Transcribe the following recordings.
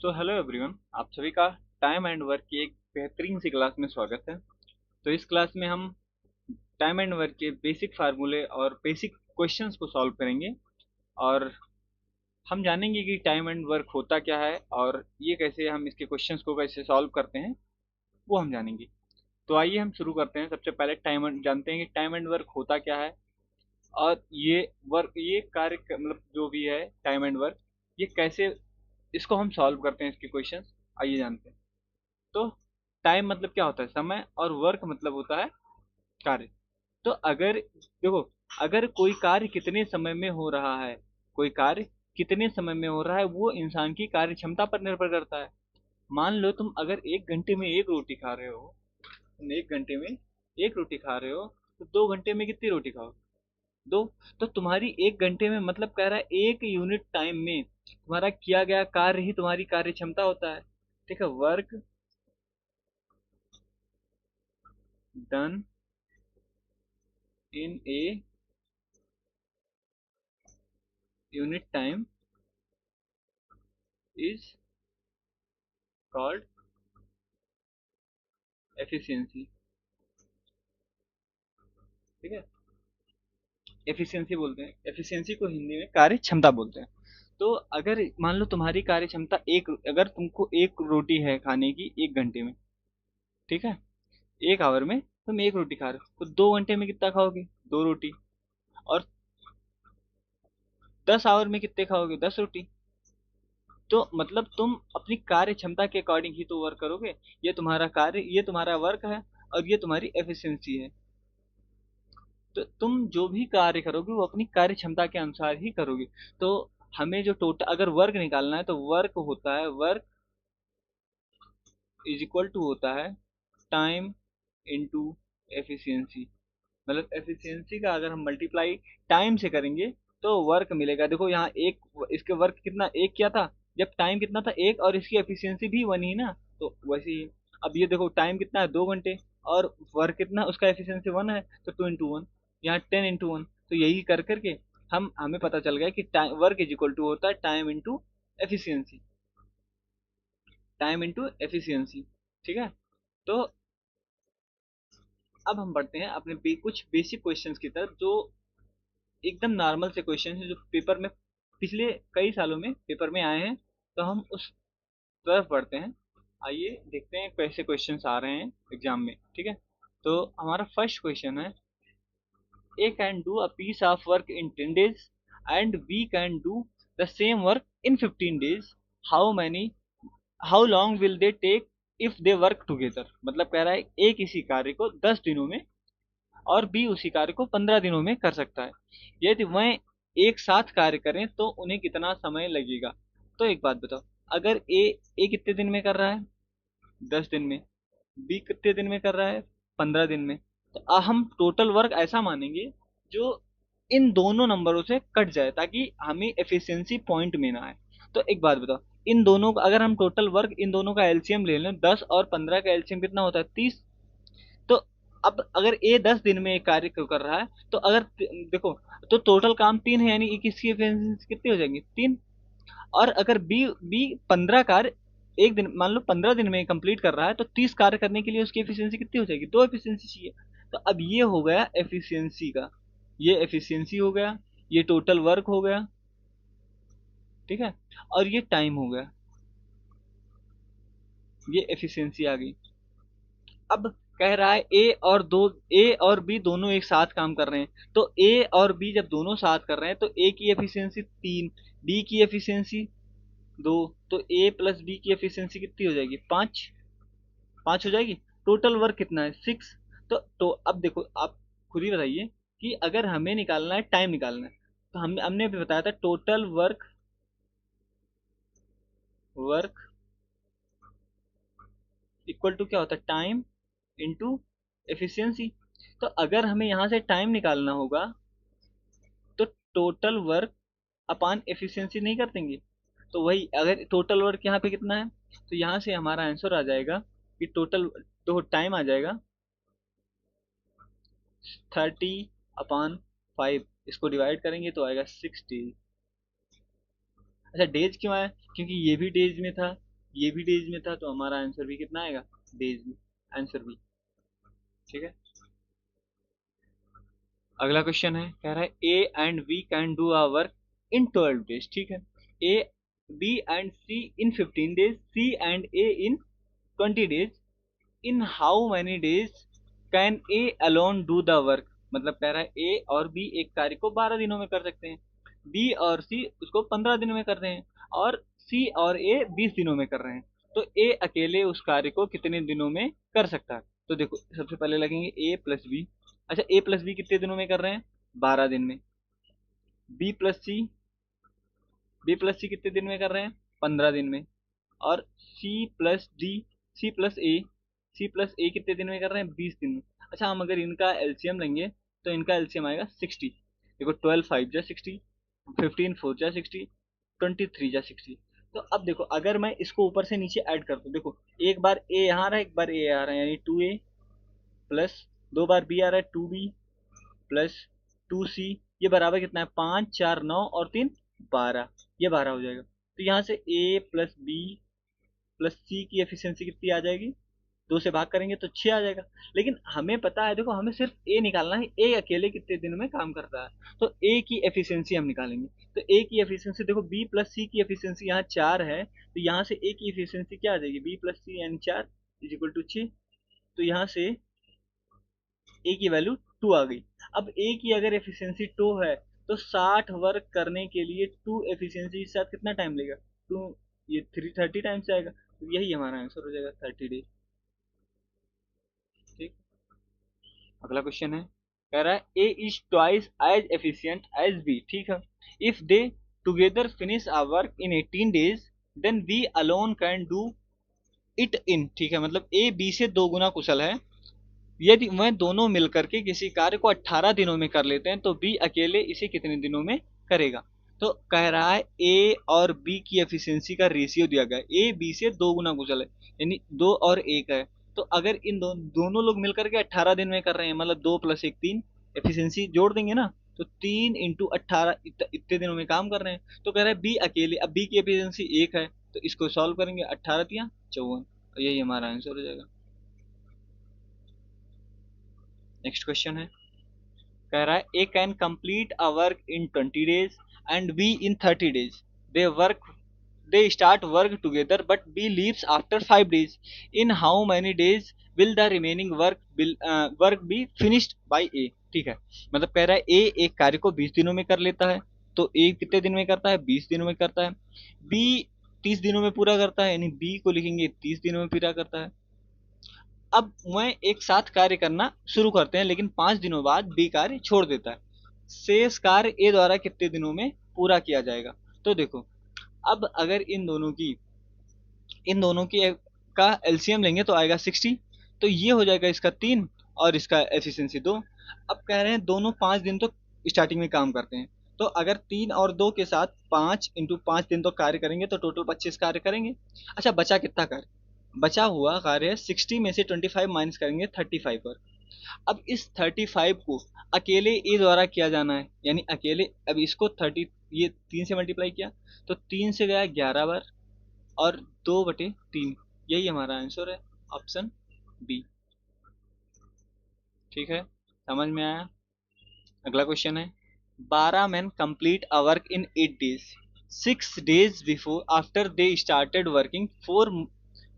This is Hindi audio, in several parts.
तो हेलो एवरीवन, आप सभी का टाइम एंड वर्क की एक बेहतरीन सी क्लास में स्वागत है। तो इस क्लास में हम टाइम एंड वर्क के बेसिक फार्मूले और बेसिक क्वेश्चंस को सॉल्व करेंगे। और हम जानेंगे कि टाइम एंड वर्क होता क्या है और ये कैसे हम इसके क्वेश्चंस को कैसे सॉल्व करते हैं, वो हम जानेंगे। तो आइए हम शुरू करते हैं। सबसे पहले टाइम जानते हैं कि टाइम एंड वर्क होता क्या है। और ये कार्य मतलब जो भी है टाइम एंड वर्क, ये कैसे इसको हम सॉल्व करते हैं, इसके क्वेश्चंस आइए जानते हैं। तो टाइम मतलब क्या होता है? समय। और वर्क मतलब होता है कार्य। तो अगर देखो, अगर कोई कार्य कितने समय में हो रहा है, कोई कार्य कितने समय में हो रहा है, वो इंसान की कार्य क्षमता पर निर्भर करता है। मान लो तुम अगर 1 घंटे में एक रोटी खा रहे हो, तुम 1 घंटे में एक रोटी खा रहे हो, तो 2 घंटे में कितनी रोटी खाओगे? दो। तो तुम्हारी 1 घंटे में मतलब कह रहा है 1 यूनिट टाइम में तुम्हारा किया गया कार्य ही तुम्हारी कार्य क्षमता होता है। ठीक है। Work done in a unit time is called efficiency. ठीक है। एफिशिएंसी बोलते हैं, एफिशिएंसी को हिंदी में कार्य क्षमता बोलते हैं। तो अगर मान लो तुम्हारी कार्य क्षमता एक, अगर तुमको एक रोटी है खाने की 1 घंटे में, ठीक है, 1 आवर में तुम एक रोटी खा रहे हो, तो 2 घंटे में कितना खाओगे? 2 रोटी। और 10 आवर में कितने खाओगे? 10 रोटी। तो मतलब तुम अपनी कार्य क्षमता के अकॉर्डिंग ही तो वर्क करोगे। ये तुम्हारा कार्य, ये तुम्हारा वर्क है, और ये तुम्हारी एफिशिएंसी है। तो तुम जो भी कार्य करोगे वो अपनी कार्य क्षमता के अनुसार ही करोगे। तो हमें जो टोटल अगर वर्क निकालना है, तो वर्क होता है, वर्क इज इक्वल टू होता है टाइम इनटू एफिशिएंसी। मतलब एफिशिएंसी का अगर हम मल्टीप्लाई टाइम से करेंगे तो वर्क मिलेगा। देखो यहाँ एक, इसके वर्क कितना एक किया था, जब टाइम कितना था एक, और इसकी एफिशिएंसी भी 1 ही ना, तो वैसे ही। अब ये देखो टाइम कितना है 2 घंटे, और वर्क कितना, उसका एफिशिएंसी 1 है, तो 2 इंटू 1, यहाँ 10 इंटू 1। तो यही कर करके हमें पता चल गया कि time work is equal to होता है time into efficiency. Time into efficiency. ठीक है। तो अब हम बढ़ते हैं अपने कुछ बेसिक क्वेश्चंस की तरफ, जो एकदम नॉर्मल से क्वेश्चन है, जो पेपर में पिछले कई सालों में पेपर में आए हैं। तो हम उस तरफ बढ़ते हैं। आइए देखते हैं कैसे क्वेश्चंस आ रहे हैं एग्जाम में। ठीक है। तो हमारा फर्स्ट क्वेश्चन है, A can do a piece of work in 10 days and B can do the same work in 15 days। How many how long will they take if they work together. मतलब कह रहा है ए किसी कार्य को 10 दिनों में और बी उसी कार्य को 15 दिनों में कर सकता है। यदि वह एक साथ कार्य करें तो उन्हें कितना समय लगेगा? तो एक बात बताओ, अगर ए कितने दिन में कर रहा है? 10 दिन में। बी कितने दिन में कर रहा है? 15 दिन में। तो हम टोटल वर्क ऐसा मानेंगे जो इन दोनों नंबरों से कट जाए, ताकि हमें एफिशिएंसी पॉइंट में ना आए। तो एक बात बताओ, इन दोनों का अगर हम टोटल वर्क, इन दोनों का एलसीएम ले लें, 10 और 15 का एलसीएम कितना होता है? 30। तो अब अगर ए 10 दिन में एक कार्य क्यों कर रहा है, तो अगर देखो, तो टोटल काम 3 है, यानी इसकी एफिशिएंसी कितनी हो जाएंगी? 3। और अगर बी बी 15 कार्य एक दिन, मान लो 15 दिन में कंप्लीट कर रहा है, तो 30 कार्य करने के लिए उसकी एफिशिएंसी कितनी हो जाएगी? 2 एफिशिएंसी चाहिए। तो अब ये हो गया एफिशिएंसी का, ये एफिशिएंसी हो गया, ये टोटल वर्क हो गया। ठीक है। और ये टाइम हो गया, ये एफिशिएंसी आ गई। अब कह रहा है ए और बी दोनों एक साथ काम कर रहे हैं, तो ए और बी जब दोनों साथ कर रहे हैं, तो ए की एफिशिएंसी 3, बी की एफिशिएंसी 2, तो ए प्लस बी की एफिशिएंसी कितनी हो जाएगी? 5। 5 हो जाएगी। टोटल वर्क कितना है? 6। तो अब देखो, आप खुद ही बताइए कि अगर हमें निकालना है, टाइम निकालना है, तो हमने अभी बताया था total work, work equal to क्या होता है? Time into efficiency. तो अगर हमें यहाँ से टाइम निकालना होगा, तो टोटल वर्क अपान एफिशिएंसी नहीं कर देंगे? तो वही, अगर टोटल वर्क यहाँ पे कितना है, तो यहाँ से हमारा आंसर आ जाएगा कि टोटल, तो टाइम आ जाएगा 30/5। इसको डिवाइड करेंगे तो आएगा 60। अच्छा, डेज क्यों आया? क्योंकि ये भी डेज में था, ये भी डेज में था, तो हमारा आंसर भी कितना आएगा, डेज में, आंसर भी। ठीक है। अगला क्वेश्चन है, कह रहा है A and B can do our work in 12 days. ठीक है। A, B and C in 15 days, C and A in 20 days, in how many days can A alone do the work. मतलब कह रहा है ए और बी एक कार्य को 12 दिनों में कर सकते हैं, बी और सी उसको 15 दिनों में कर रहे हैं, और सी और ए 20 दिनों में कर रहे हैं। तो ए अकेले उस कार्य को कितने दिनों में कर सकता है? तो देखो, सबसे पहले लगेंगे ए प्लस बी। अच्छा, ए प्लस बी कितने दिनों में कर रहे हैं, 12 दिन में। बी प्लस सी, बी प्लस सी कितने दिन में कर रहे हैं, 15 दिन में। और C plus D, C plus A, C plus A कितने दिन में कर रहे हैं, 20 दिन में। अच्छा, हम अगर इनका एलसीएम लेंगे तो इनका एलसीएम आएगा 60। देखो, 12 5 जा 60, 15 4 जा 60, 23 जा 60। तो अब देखो, अगर मैं इसको ऊपर से नीचे ऐड कर दूं, देखो एक बार ए यहाँ आ रहा है, एक बार ए आ रहा है, यानी 2a प्लस 2 बार बी आ रहा है, 2b प्लस 2c, ये बराबर कितना है, 5 4 9 और 3 12, ये 12 हो जाएगा। तो यहाँ से a प्लस बी प्लस सी की एफिशिएंसी कितनी आ जाएगी, 2 से भाग करेंगे तो 6 आ जाएगा। लेकिन हमें पता है, देखो हमें सिर्फ ए निकालना है, ए अकेले कितने दिनों में काम करता है, तो ए की एफिशिएंसी हम निकालेंगे। तो ए की एफिशिएंसी, देखो बी प्लस सी की एफिशिएंसी यहाँ 4 है, तो यहाँ से ए की एफिशिएंसी क्या आ जाएगी, बी प्लस सी यानी 4 इज इक्वल टू 6। तो यहाँ से ए की वैल्यू 2 आ गई। अब ए की अगर एफिशिएंसी 2 है, तो 60 वर्क करने के लिए 2 एफिशिएंसी के साथ कितना टाइम लेगा, 2, ये 30 टाइम्स आएगा, तो यही हमारा आंसर हो जाएगा, 30 डेज। ठीक। अगला क्वेश्चन है, कह रहा है A is twice as efficient as B. ठीक है। If they together finish a work in 18 days, then B alone can do it in. ठीक है, मतलब ए बी से 2 गुना कुशल है। यदि वह दोनों मिलकर के किसी कार्य को 18 दिनों में कर लेते हैं, तो बी अकेले इसे कितने दिनों में करेगा? तो कह रहा है ए और बी की एफिशिएंसी का रेशियो दिया गया है, ए बी से 2 गुना कुशल है, यानी 2 और 1 है। तो अगर इन दोनों लोग मिलकर के 18 दिन में कर रहे हैं, मतलब 2 + 1 3, एफिशिएंसी जोड़ देंगे ना, तो 3 × 18 इतने दिनों में काम कर रहे हैं। तो कह रहा है बी अकेले, अब बी की एफिशिएंसी 1 है, तो इसको सॉल्व करेंगे, 18 × 3 = 54, और यही हमारा आंसर हो जाएगा। नेक्स्ट क्वेश्चन है, कह रहा है A can complete a work in 20 days and B in 30 days. They work, they start work together but B leaves after 5 days. In how many days will the remaining work be finished by A. ठीक है, मतलब कह रहा है ए एक कार्य को 20 दिनों में कर लेता है, तो ए कितने दिन में करता है, 20 दिनों में करता है। बी 30 दिनों में पूरा करता है, यानी बी को लिखेंगे 30 दिनों में पूरा करता है। अब वह एक साथ कार्य करना शुरू करते हैं, लेकिन 5 दिनों बाद बी कार्य छोड़ देता है। शेष कार्य ए द्वारा कितने दिनों में पूरा किया जाएगा? तो देखो, अब अगर इन दोनों की का एलसीएम लेंगे तो आएगा 60, तो ये हो जाएगा इसका 3 और इसका एफिशिएंसी 2। अब कह रहे हैं दोनों 5 दिन तो स्टार्टिंग में काम करते हैं, तो अगर 3 और 2 के साथ 5 × 5 दिन तो कार्य करेंगे, तो टोटल 25 कार्य करेंगे। अच्छा, बचा कितना कार्य, बचा हुआ कार्य है 60 में से 25 माइनस करेंगे 35 पर। अब इस 35 को अकेले ए द्वारा किया जाना है, यानी अकेले, अब इसको 30, ये 3 से मल्टीप्लाई किया, तो 3 से गया 11 बार, और 2/3, यही हमारा आंसर है, ऑप्शन बी। ठीक है, समझ में आया? अगला क्वेश्चन है, 12 men complete a work in 8 days. 6 days before after they started working, 4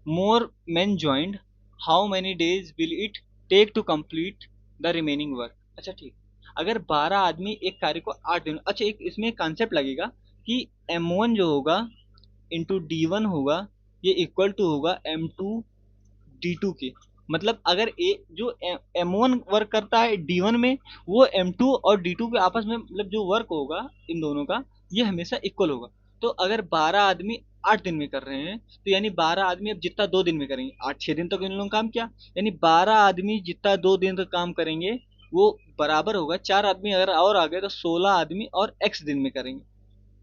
more men joined. How many days will it take to complete the remaining work? अच्छा ठीक, अगर 12 आदमी एक कार्य को 8 दिन, अच्छा एक इसमें कंसेप्ट लगेगा कि M1 जो होगा इंटू D1 होगा, ये इक्वल टू होगा M2 D2 के। मतलब अगर ए जो M1 वर्क करता है D1 में, वो M2 और D2 के आपस में, मतलब जो वर्क होगा इन दोनों का, ये हमेशा इक्वल होगा। तो अगर 12 आदमी 8 दिन में कर रहे हैं, तो यानी 12 आदमी अब जितना 2 दिन में करेंगे, 8 6 दिन तक इन लोगों ने काम किया, यानी 12 आदमी जितना 2 दिन तक काम करेंगे, वो बराबर होगा 4 आदमी अगर और आ गए तो 16 आदमी और x दिन में करेंगे।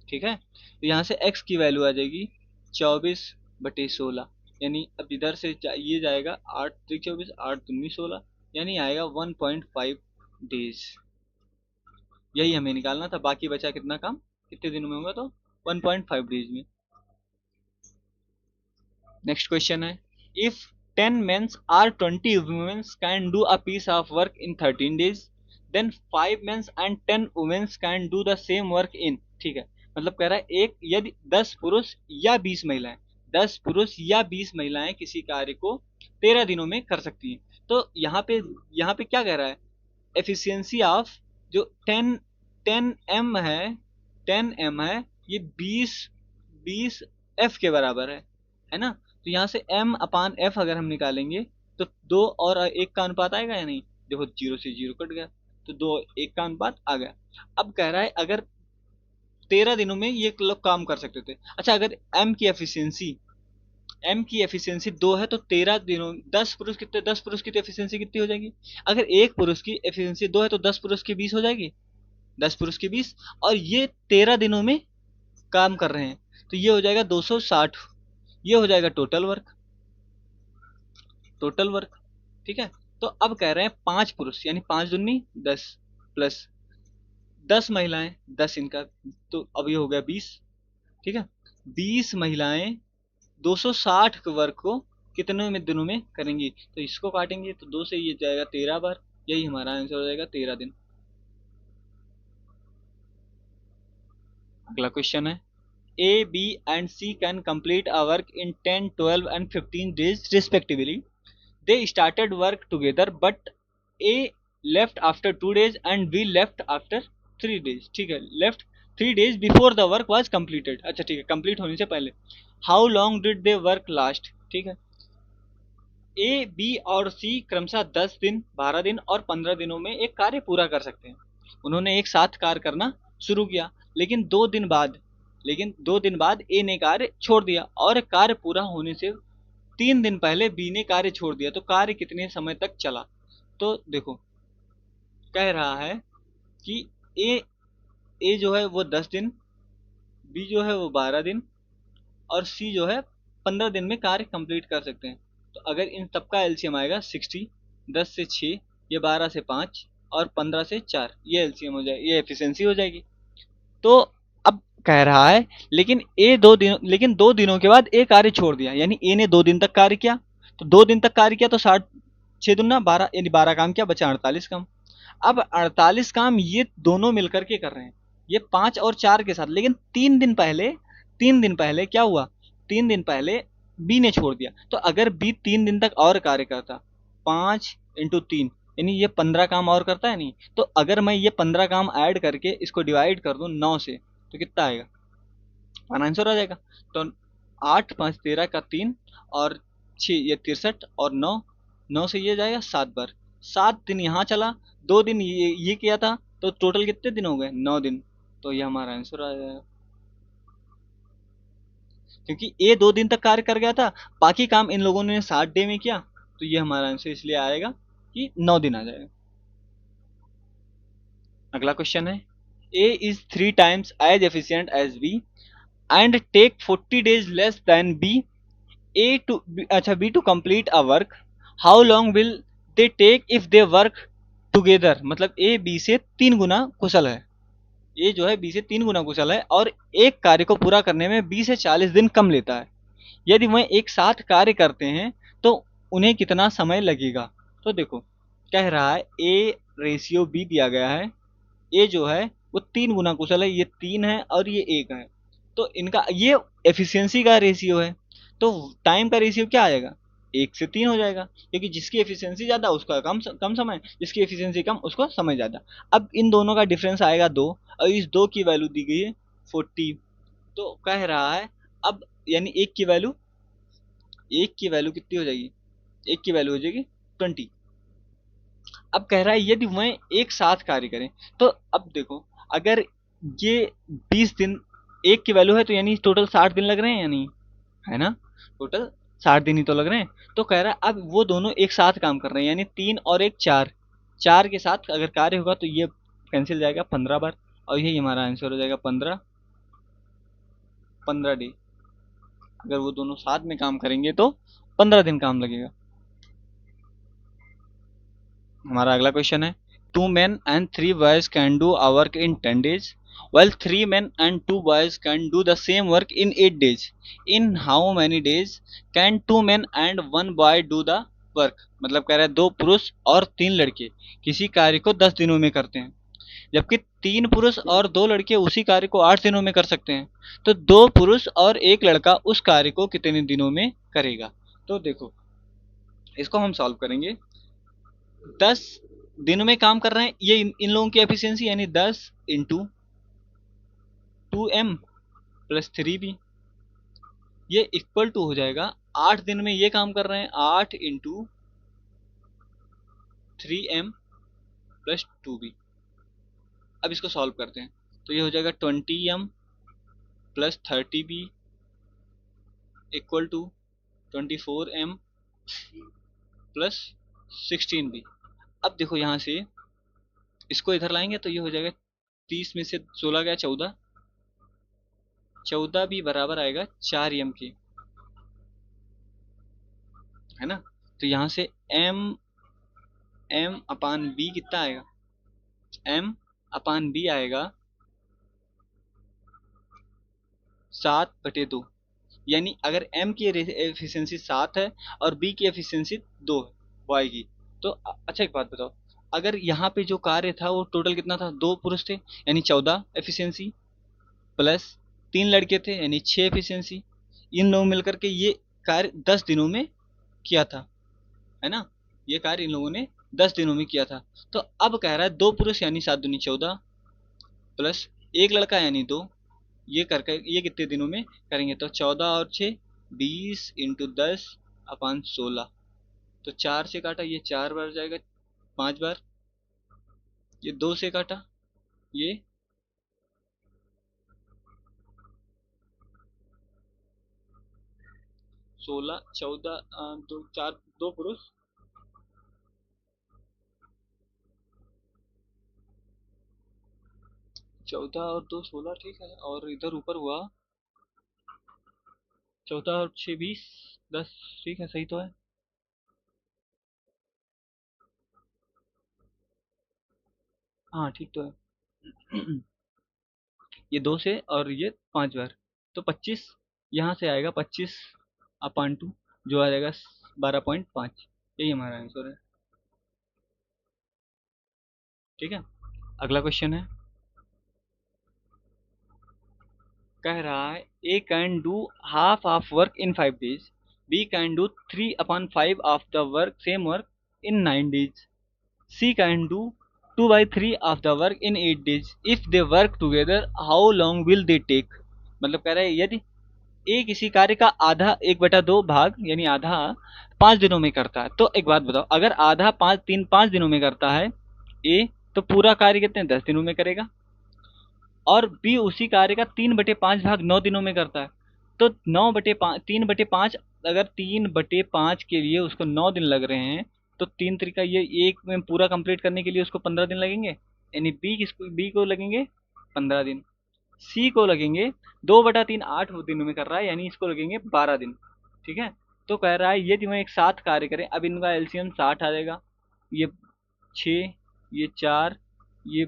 ठीक है, तो यहाँ से x की वैल्यू आ जाएगी 24/16, यानी अब इधर से ये जाएगा 8 3 24, 8 दूनी 16, यानी आएगा 1.5 डेज। यही हमें निकालना था, बाकी बचा कितना काम, कितने दिनों में होगा, तो 1.5 डेज में। नेक्स्ट क्वेश्चन है, if 10 men or 20 women can do a piece of work in 13 days, then 5 men and 10 women can do the same work in, ठीक है, मतलब कह रहा है एक यदि 10 पुरुष या 20 महिलाएं, 10 पुरुष या 20 महिलाएं किसी कार्य को 13 दिनों में कर सकती हैं। तो यहाँ पे क्या कह रहा है, एफिशिएंसी ऑफ जो 10 एम है ये 20 एफ के बराबर है ना। तो यहाँ से एम अपान एफ अगर हम निकालेंगे तो 2 और 1 का अनुपात आएगा या नहीं, देखो 0 से 0 कट गया तो 2 1 का अनुपात आ गया। अब कह रहा है अगर 13 दिनों में ये लोग काम कर सकते थे। अच्छा, अगर एम की एफिशिएंसी 2 है तो 13 दिनों 10 पुरुष की तो एफिशिएंसी कितनी हो जाएगी, अगर एक पुरुष की एफिशिएंसी 2 है तो 10 पुरुष की 20 हो जाएगी, 10 पुरुष की 20, और ये 13 दिनों में काम कर रहे हैं तो ये हो जाएगा 260, ये हो जाएगा टोटल वर्क, ठीक है। तो अब कह रहे हैं 5 पुरुष यानी 5 दूनी 10 प्लस 10 महिलाएं 10 इनका, तो अब ये हो गया 20, ठीक है। 20 महिलाएं 260 के वर्क को कितने में दिनों में करेंगी, तो इसको काटेंगे तो 2 से ये जाएगा 13 बार, यही हमारा आंसर हो जाएगा 13 दिन। अगला क्वेश्चन है, A, B and C can complete a work in 10, 12 and 15 days respectively. They started work together but A left after 2 days and B left after 3 days, ठीक है, left 3 days before the work was completed, अच्छा ठीक है, कंप्लीट होने से पहले। How long did they work last, ठीक है। ए बी और सी क्रमशः 10 दिन 12 दिन और 15 दिनों में एक कार्य पूरा कर सकते हैं। उन्होंने एक साथ कार्य करना शुरू किया, लेकिन 2 दिन बाद ए ने कार्य छोड़ दिया और कार्य पूरा होने से 3 दिन पहले बी ने कार्य छोड़ दिया, तो कार्य कितने समय तक चला। तो देखो कह रहा है कि ए ए जो है वो 10 दिन, बी जो है वो 12 दिन और सी जो है 15 दिन में कार्य कंप्लीट कर सकते हैं। तो अगर इन सबका एलसीएम आएगा 60, 10 से 6, ये 12 से 5 और 15 से 4, ये एलसीएम हो जाएगी, ये एफिशिएंसी हो जाएगी। तो अब कह रहा है लेकिन 2 दिनों के बाद ए कार्य छोड़ दिया, यानी ए ने 2 दिन तक कार्य किया, तो 2 दिन तक कार्य किया तो 60, 6 दूना 12, यानी 12 काम किया, बचा 48 काम। अब 48 काम ये दोनों मिलकर के कर रहे हैं, ये 5 और 4 के साथ, लेकिन 3 दिन पहले क्या हुआ, 3 दिन पहले बी ने छोड़ दिया। तो अगर बी 3 दिन तक और कार्य करता, 5 × 3 यानी ये 15 काम और करता है नहीं, तो अगर मैं ये 15 काम ऐड करके इसको डिवाइड कर दूं 9 से तो कितना आएगा, आंसर आ जाएगा। तो 8 5 13 का 3 और 6 ये 63 और 9, 9 से ये जाएगा 7 बार, 7 दिन यहाँ चला, 2 दिन ये किया था, तो टोटल कितने दिन हो गए, 9 दिन। तो ये हमारा आंसर आ जाएगा, क्योंकि ए 2 दिन तक कार्य कर गया था, बाकी काम इन लोगों ने 60 डे में किया, तो ये हमारा आंसर इसलिए आएगा कि 9 दिन आ जाएगा। अगला क्वेश्चन है, A is 3 times as efficient as B and take 40 days less than B, B to complete a work, how long will they take if they work together, मतलब ए बी से 3 गुना कुशल है, ये जो है बी से 3 गुना कुशल है और एक कार्य को पूरा करने में 20 से 40 दिन कम लेता है। यदि वह एक साथ कार्य करते हैं तो उन्हें कितना समय लगेगा। तो देखो कह रहा है ए रेशियो बी दिया गया है, ए जो है वो 3 गुना कुशल है, ये 3 है और ये 1 है, तो इनका ये एफिशिएंसी का रेशियो है, तो टाइम का रेशियो क्या आएगा, 1 से 3 हो जाएगा, क्योंकि जिसकी एफिशिएंसी ज़्यादा उसका कम कम समय, जिसकी एफिशिएंसी कम उसको समय ज़्यादा। अब इन दोनों का डिफरेंस आएगा 2 और इस 2 की वैल्यू दी गई है 40, तो कह रहा है अब यानी एक की वैल्यू कितनी हो जाएगी, एक की वैल्यू हो जाएगी 20। अब कह रहा है यदि वह एक साथ कार्य करें, तो अब देखो अगर ये 20 दिन एक की वैल्यू है तो यानी टोटल 60 दिन लग रहे हैं या नहीं, है ना, टोटल 60 दिन ही तो लग रहे हैं। तो कह रहा है अब वो दोनों एक साथ काम कर रहे हैं, यानी 3 और 1 4, 4 के साथ अगर कार्य होगा तो ये कैंसिल जाएगा 15 बार और यही हमारा आंसर हो जाएगा 15 डे। अगर वो दोनों साथ में काम करेंगे तो 15 दिन काम लगेगा। हमारा अगला क्वेश्चन है, 2 men and 3 boys can do a work in 10 days, while 3 men and 2 boys can do the same work in 8 days. In how many days can 2 men and 1 boy do the work? मतलब कह रहा है 2 पुरुष और 3 लड़के किसी कार्य को 10 दिनों में करते हैं, जबकि 3 पुरुष और 2 लड़के उसी कार्य को 8 दिनों में कर सकते हैं। तो 2 पुरुष और 1 लड़का उस कार्य को कितने दिनों में करेगा? तो देखो इसको हम सॉल्व करेंगे। 10 दिनों में काम कर रहे हैं, ये इन लोगों की एफिशिएंसी यानी 10 इंटू 2m प्लस 3b, ये इक्वल टू हो जाएगा 8 दिन में ये काम कर रहे हैं 8 इंटू 3m प्लस 2b। अब इसको सॉल्व करते हैं तो ये हो जाएगा 20m plus 30b equal to 24m plus 16b। अब देखो यहाँ से इसको इधर लाएंगे तो ये हो जाएगा 30 में से 16 गया 14, 14 भी बराबर आएगा 4m के, है ना। तो यहाँ से m अपान b कितना आएगा? m अपान b आएगा 7/2। यानी अगर m की एफिशिएंसी 7 है और b की एफिशिएंसी 2 है बॉय की, तो अच्छा एक बात बताओ, अगर यहाँ पे जो कार्य था वो टोटल कितना था? 2 पुरुष थे यानी 14 एफिशिएंसी, प्लस 3 लड़के थे यानी 6 एफिशिएंसी। इन लोगों मिलकर के ये कार्य 10 दिनों में किया था, है ना। ये कार्य इन लोगों ने 10 दिनों में किया था। तो अब कह रहा है 2 पुरुष यानी 7 दूनी 14 प्लस 1 लड़का यानी 2, ये करके ये कितने दिनों में करेंगे? तो 14 और 6 20 इंटू 10 अपान 16। तो 4 से काटा ये 4 बार जाएगा 5 बार, ये 2 से काटा ये 16 14 दो 4 2 पुरुष 14 और 2 16 ठीक है, और इधर ऊपर हुआ 14 और 6 20 10 ठीक है, सही तो है। हाँ ठीक तो है। ये 2 से और ये 5 बार, तो 25 यहाँ से आएगा 25/2 जो आ जाएगा 12.5। यही हमारा आंसर है। ठीक है, अगला क्वेश्चन है, कह रहा है A can do half of work in 5 days, B can do 3/5 of the work same work in 9 days, C can do 2/3 of the work in 8 days। If they work together how long will they take? मतलब कह रहा है यदि ए किसी कार्य का आधा 1/2 भाग यानी आधा 5 दिनों में करता है, तो एक बात बताओ, अगर आधा 5 दिनों में करता है ए, तो पूरा कार्य कितने 10 दिनों में करेगा, और बी उसी कार्य का 3/5 भाग 9 दिनों में करता है, तो 3/5, अगर 3/5 के लिए उसको 9 दिन लग रहे हैं, तो 3 3 ये एक में पूरा कंप्लीट करने के लिए उसको 15 दिन लगेंगे, यानी बी को लगेंगे 15 दिन, सी को लगेंगे 2/3 8 दिनों में कर रहा है यानी इसको लगेंगे 12 दिन। ठीक है, तो कह रहा है यदि मैं एक साथ कार्य करें, अब इनका एलसीएम 60 आ जाएगा, ये 6 ये 4 ये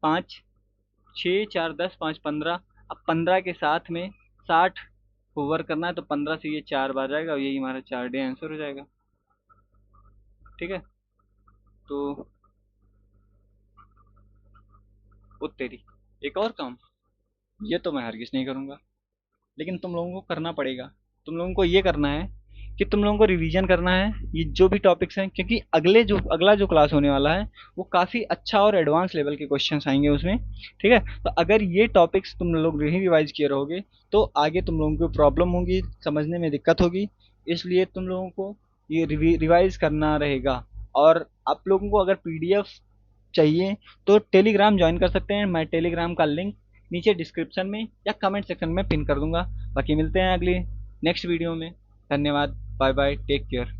5, 6 4 10 5 15, अब 15 के साथ में 60 को वर्क करना है, तो 15 से ये 4 बार जाएगा और यही हमारा 4 डे आंसर हो जाएगा। ठीक है, तो वो तेरी एक और काम, ये तो मैं हरगिज नहीं करूँगा, लेकिन तुम लोगों को करना पड़ेगा। तुम लोगों को ये करना है कि तुम लोगों को रिवीजन करना है ये जो भी टॉपिक्स हैं, क्योंकि अगला जो क्लास होने वाला है वो काफ़ी अच्छा और एडवांस लेवल के क्वेश्चंस आएंगे उसमें। ठीक है, तो अगर ये टॉपिक्स तुम लोग नहीं रिवाइज किए रहोगे तो आगे तुम लोगों को प्रॉब्लम होगी, समझने में दिक्कत होगी, इसलिए तुम लोगों को ये रिवाइज करना रहेगा। और आप लोगों को अगर पीडीएफ चाहिए तो टेलीग्राम ज्वाइन कर सकते हैं, मैं टेलीग्राम का लिंक नीचे डिस्क्रिप्शन में या कमेंट सेक्शन में पिन कर दूंगा। बाकी मिलते हैं अगली नेक्स्ट वीडियो में। धन्यवाद, बाय बाय, टेक केयर।